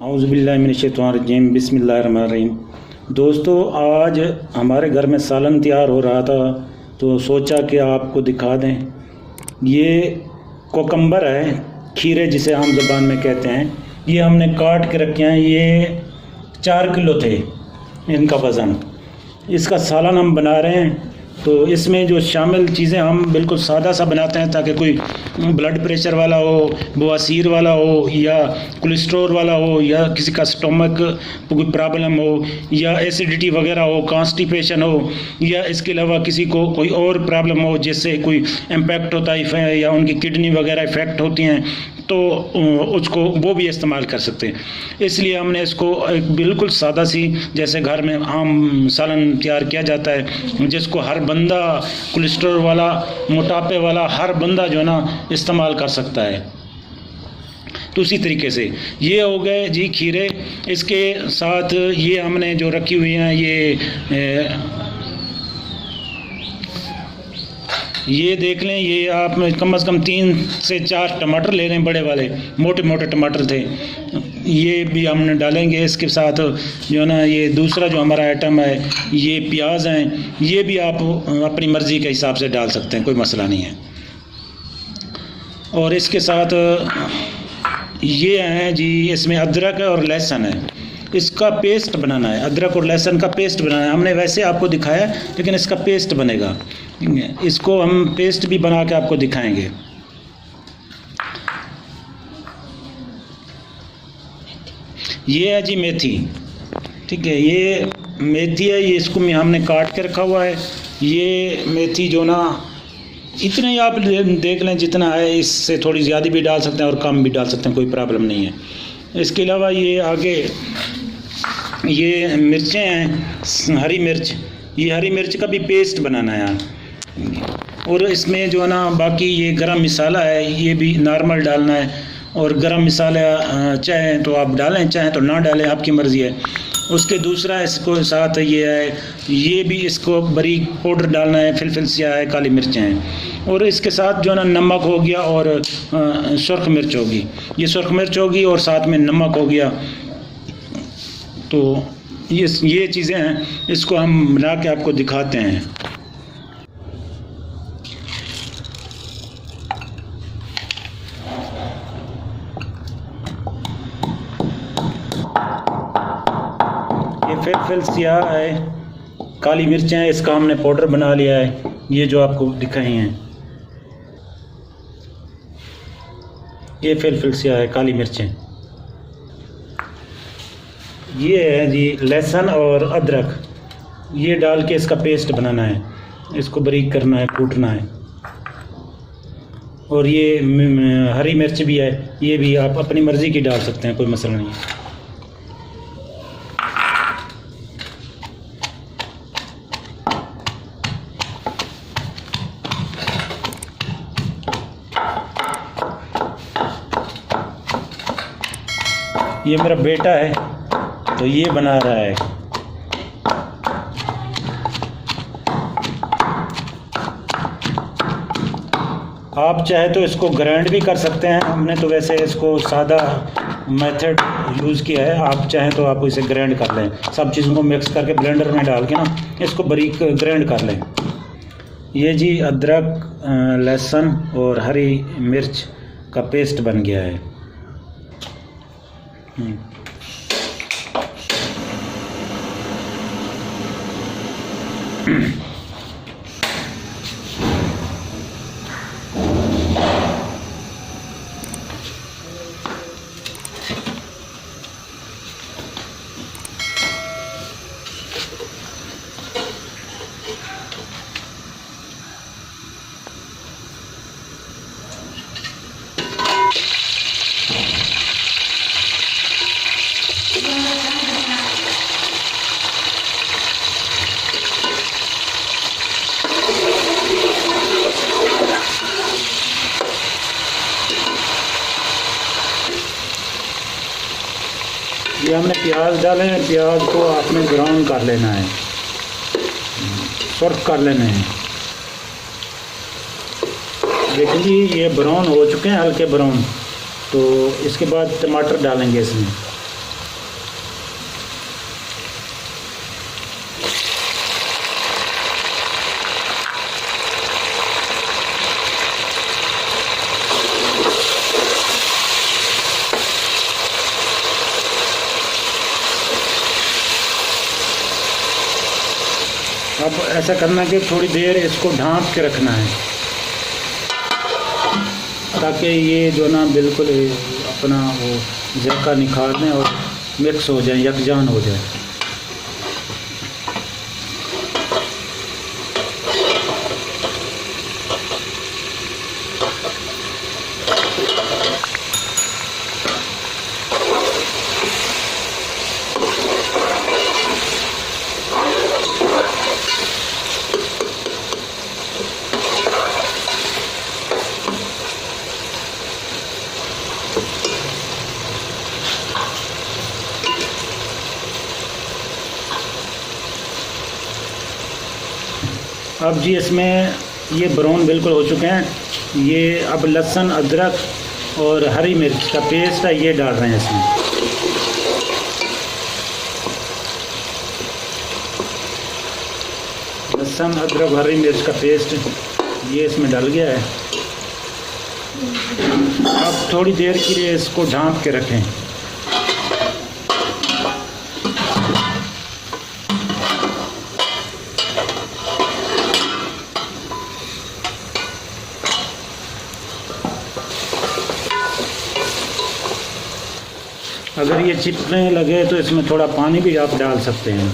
औज़ुबिल्लाहिमिनश्शैतानिर्रजीम बिस्मिल्लाहिर्रहमानिर्रहीम। दोस्तों, आज हमारे घर में सालन तैयार हो रहा था तो सोचा कि आपको दिखा दें। ये कोकम्बर है, खीरे जिसे आम ज़बान में कहते हैं। ये हमने काट के रखे हैं। ये 4 किलो थे इनका वज़न। इसका सालन हम बना रहे हैं। तो इसमें जो शामिल चीज़ें हम बिल्कुल सादा सा बनाते हैं ताकि कोई ब्लड प्रेशर वाला हो, बवासीर वाला हो, या कोलेस्ट्रॉल वाला हो, या किसी का स्टोमक कोई प्रॉब्लम हो, या एसिडिटी वगैरह हो, कॉन्स्टिपेशन हो, या इसके अलावा किसी को कोई और प्रॉब्लम हो जिससे कोई इम्पैक्ट होता है या उनकी किडनी वगैरह इफ़ेक्ट होती हैं, तो उसको वो भी इस्तेमाल कर सकते हैं। इसलिए हमने इसको एक बिल्कुल सादा सी जैसे घर में आम सालन तैयार किया जाता है, जिसको हर बंदा, कोलेस्ट्रॉल वाला, मोटापे वाला हर बंदा जो है ना इस्तेमाल कर सकता है। तो उसी तरीके से ये हो गए जी खीरे। इसके साथ ये हमने जो रखी हुई हैं ये देख लें। ये आप कम से कम 3 से 4 टमाटर ले लें, बड़े वाले मोटे मोटे टमाटर थे, ये भी हमने डालेंगे। इसके साथ जो है ना ये दूसरा जो हमारा आइटम है ये प्याज हैं। ये भी आप अपनी मर्ज़ी के हिसाब से डाल सकते हैं, कोई मसला नहीं है। और इसके साथ ये हैं जी, इसमें अदरक और लहसुन है। इसका पेस्ट बनाना है, अदरक और लहसुन का पेस्ट बनाना है। हमने वैसे आपको दिखाया लेकिन इसका पेस्ट बनेगा। इसको हम पेस्ट भी बना के आपको दिखाएंगे। ये है जी मेथी, ठीक है। ये मेथी है, ये इसको हमने काट के रखा हुआ है। ये मेथी जो ना इतने ही आप देख लें जितना है, इससे थोड़ी ज़्यादा भी डाल सकते हैं और कम भी डाल सकते हैं, कोई प्रॉब्लम नहीं है। इसके अलावा ये आगे ये मिर्चें हैं, हरी मिर्च। ये हरी मिर्च का भी पेस्ट बनाना है यहाँ। और इसमें जो है ना बाकी ये गरम मसाला है, ये भी नॉर्मल डालना है। और गरम मसाला चाहें तो आप डालें, चाहें तो ना डालें, आपकी मर्ज़ी है। उसके दूसरा इसको साथ ये है, ये भी इसको बारीक पाउडर डालना है, फिलफिल स्याह है, काली मिर्चें हैं। और इसके साथ जो है ना नमक हो गया और सुर्ख मिर्च होगी। ये सुर्ख मिर्च होगी और साथ में नमक हो गया। तो ये चीज़ें हैं, इसको हम बना के आपको दिखाते हैं। ये फिलफिल स्याह है, काली मिर्चें हैं, इसका हमने पाउडर बना लिया है। ये जो आपको दिखाई हैं ये फिलफिल स्याह है, काली मिर्चें। ये है जी लहसुन और अदरक, ये डाल के इसका पेस्ट बनाना है। इसको बारीक करना है, कूटना है। और ये हरी मिर्च भी है, ये भी आप अपनी मर्ज़ी की डाल सकते हैं, कोई मसला नहीं है। ये मेरा बेटा है तो ये बना रहा है। आप चाहे तो इसको ग्राइंड भी कर सकते हैं। हमने तो वैसे इसको सादा मेथड यूज़ किया है। आप चाहें तो आप इसे ग्राइंड कर लें, सब चीज़ों को मिक्स करके ब्लेंडर में डाल के ना इसको बारीक ग्राइंड कर लें। ये जी अदरक, लहसुन और हरी मिर्च का पेस्ट बन गया है। ये हमने प्याज डाले हैं, प्याज को आपने ब्राउन कर लेना है, सर्व कर लेने हैं। देखिए जी ये ब्राउन हो चुके हैं, हल्के ब्राउन। तो इसके बाद टमाटर डालेंगे इसमें। अब ऐसा करना कि थोड़ी देर इसको ढाँप के रखना है, ताकि ये जो ना बिल्कुल अपना वो जायका निखार लें और मिक्स हो जाए, यकजान हो जाए। अब जी इसमें ये ब्राउन बिल्कुल हो चुके हैं। ये अब लहसुन, अदरक और हरी मिर्च का पेस्ट है, ये डाल रहे हैं इसमें। लहसुन, अदरक, हरी मिर्च का पेस्ट ये इसमें डल गया है। अब थोड़ी देर के लिए इसको ढाँप के रखें। अगर ये चिपकने लगे तो इसमें थोड़ा पानी भी आप डाल सकते हैं।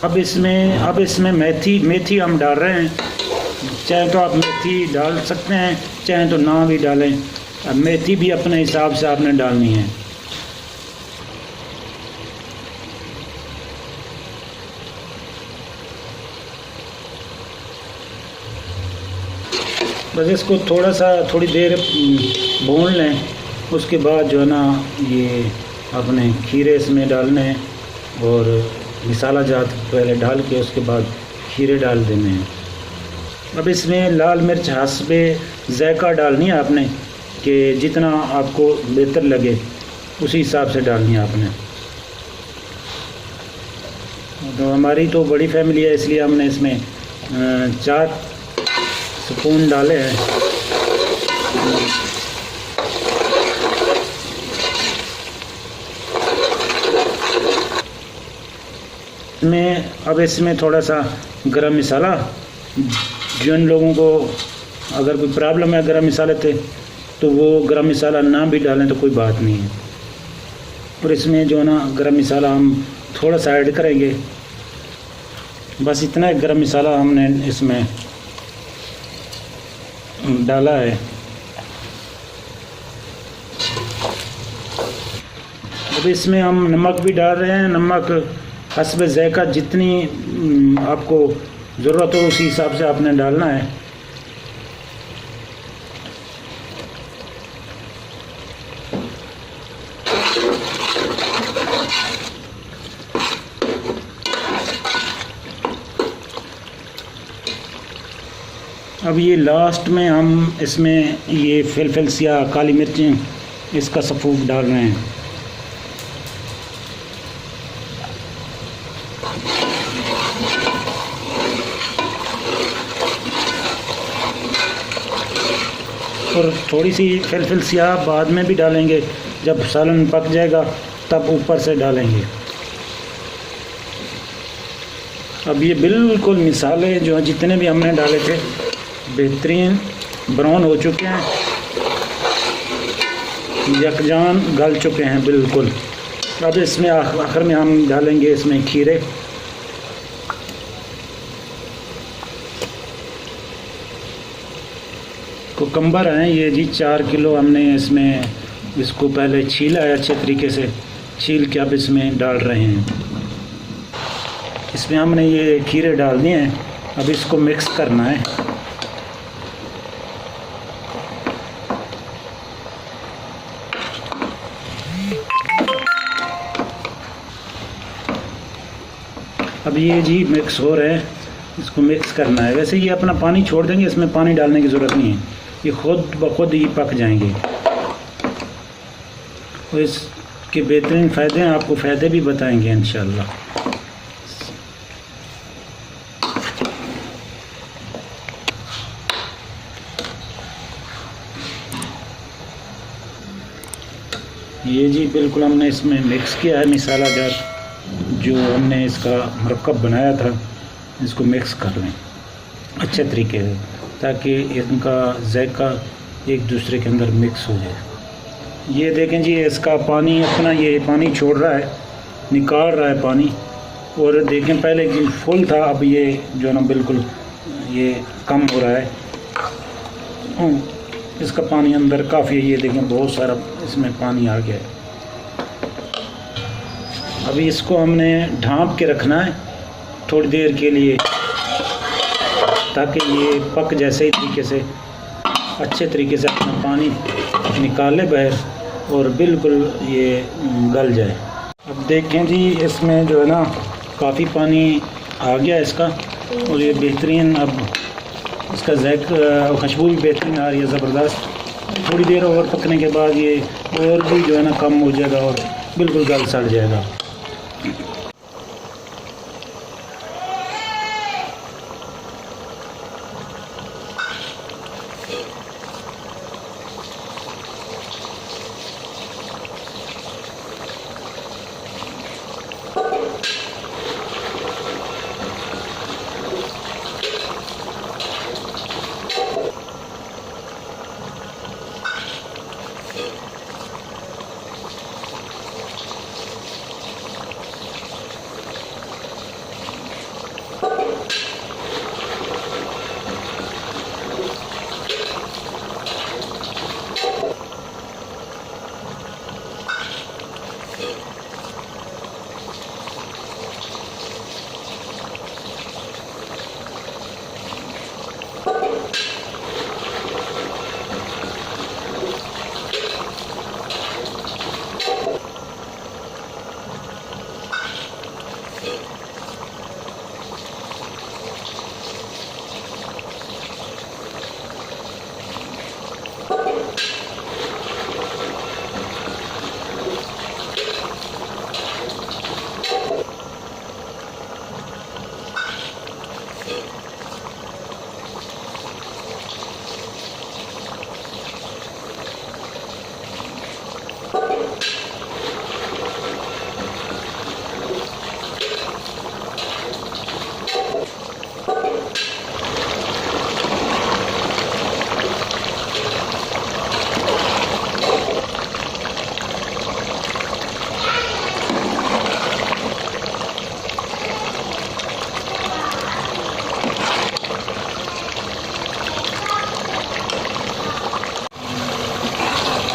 अब इसमें मेथी हम डाल रहे हैं। चाहे तो आप मेथी डाल सकते हैं, चाहे तो ना भी डालें। अब मेथी भी अपने हिसाब से आपने डालनी है। बस इसको थोड़ी देर भून लें। उसके बाद जो है ना ये अपने खीरे इसमें डालने हैं और मसाला जात पहले डाल के उसके बाद खीरे डाल देने हैं। अब इसमें लाल मिर्च हस्बे ज़ायका डालनी है आपने, कि जितना आपको बेहतर लगे उसी हिसाब से डालनी है आपने। तो हमारी तो बड़ी फैमिली है, इसलिए हमने इसमें 4 स्पून डाले हैं। अब इसमें थोड़ा सा गरम मसाला, जिन लोगों को अगर कोई प्रॉब्लम है गरम मसाले से, तो वो गरम मसाला ना भी डालें तो कोई बात नहीं है। और इसमें जो ना गरम मसाला हम थोड़ा सा ऐड करेंगे, बस इतना गरम मसाला हमने इसमें डाला है। अब इसमें हम नमक भी डाल रहे हैं। नमक हस्बे ज़ायका, जितनी आपको ज़रूरत हो उसी हिसाब से आपने डालना है। अब ये लास्ट में हम इसमें ये फिलफिल सिया, काली मिर्चें, इसका सफ़ूफ डाल रहे हैं। और थोड़ी सी फिलफिल सिया बाद में भी डालेंगे, जब सालन पक जाएगा तब ऊपर से डालेंगे। अब ये बिल्कुल मसाले जो हैं जितने भी हमने डाले थे बेहतरीन ब्राउन हो चुके हैं, यकजान गल चुके हैं बिल्कुल। अब इसमें आखिर में हम डालेंगे इसमें खीरे। कुकम्बर हैं ये जी 4 किलो हमने इसमें इसको पहले छीला है, अच्छे तरीके से छील के अब इसमें डाल रहे हैं। इसमें हमने ये खीरे डाल दिए हैं। अब इसको मिक्स करना है। अब ये जी मिक्स हो रहे हैं, इसको मिक्स करना है। वैसे ये अपना पानी छोड़ देंगे, इसमें पानी डालने की ज़रूरत नहीं है, ये खुद ब खुद ही पक जाएंगे। और इसके बेहतरीन फ़ायदे हैं, आपको फ़ायदे भी बताएंगे इंशाअल्लाह। ये जी बिल्कुल हमने इसमें मिक्स किया है मसाला जार, जो हमने इसका मरकब बनाया था इसको मिक्स कर लें अच्छे तरीके से, ताकि इनका जायका एक दूसरे के अंदर मिक्स हो जाए। ये देखें जी, इसका पानी अपना ये पानी छोड़ रहा है, निकाल रहा है पानी। और देखें पहले कि फुल था, अब ये जो है ना बिल्कुल ये कम हो रहा है। इसका पानी अंदर काफ़ी है, ये देखें बहुत सारा इसमें पानी आ गया है। अभी इसको हमने ढाँप के रखना है थोड़ी देर के लिए, ताकि ये पक जैसे ही तरीके से अच्छे तरीके से अपना पानी निकाले बाहर और बिल्कुल ये गल जाए। अब देखें जी, इसमें जो है ना काफ़ी पानी आ गया इसका, और ये बेहतरीन अब इसका जायका खुशबू भी बेहतरीन आ रही है, ज़बरदस्त। थोड़ी देर और पकने के बाद ये और भी जो है ना कम हो जाएगा और बिल्कुल गल सड़ जाएगा।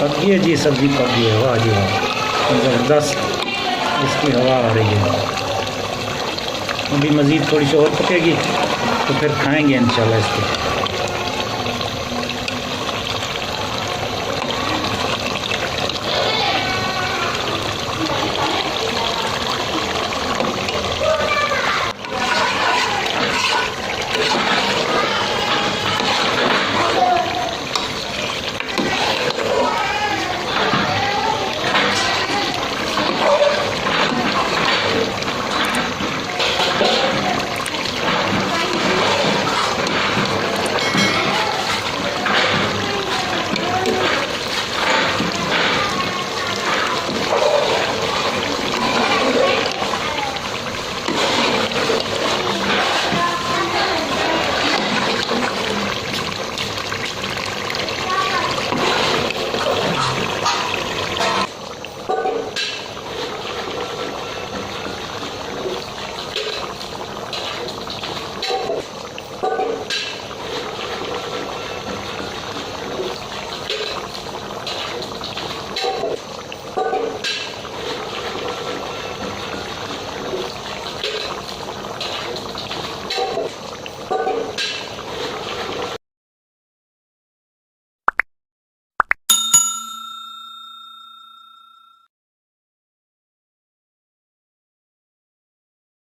पक गई है जी, सब्ज़ी पक गई है। वाह जी वाह, ज़बरदस्त इसकी हवा आ रही है। अभी मज़ीद थोड़ी सी और पकेगी तो फिर खाएंगे इंशाल्लाह इसको।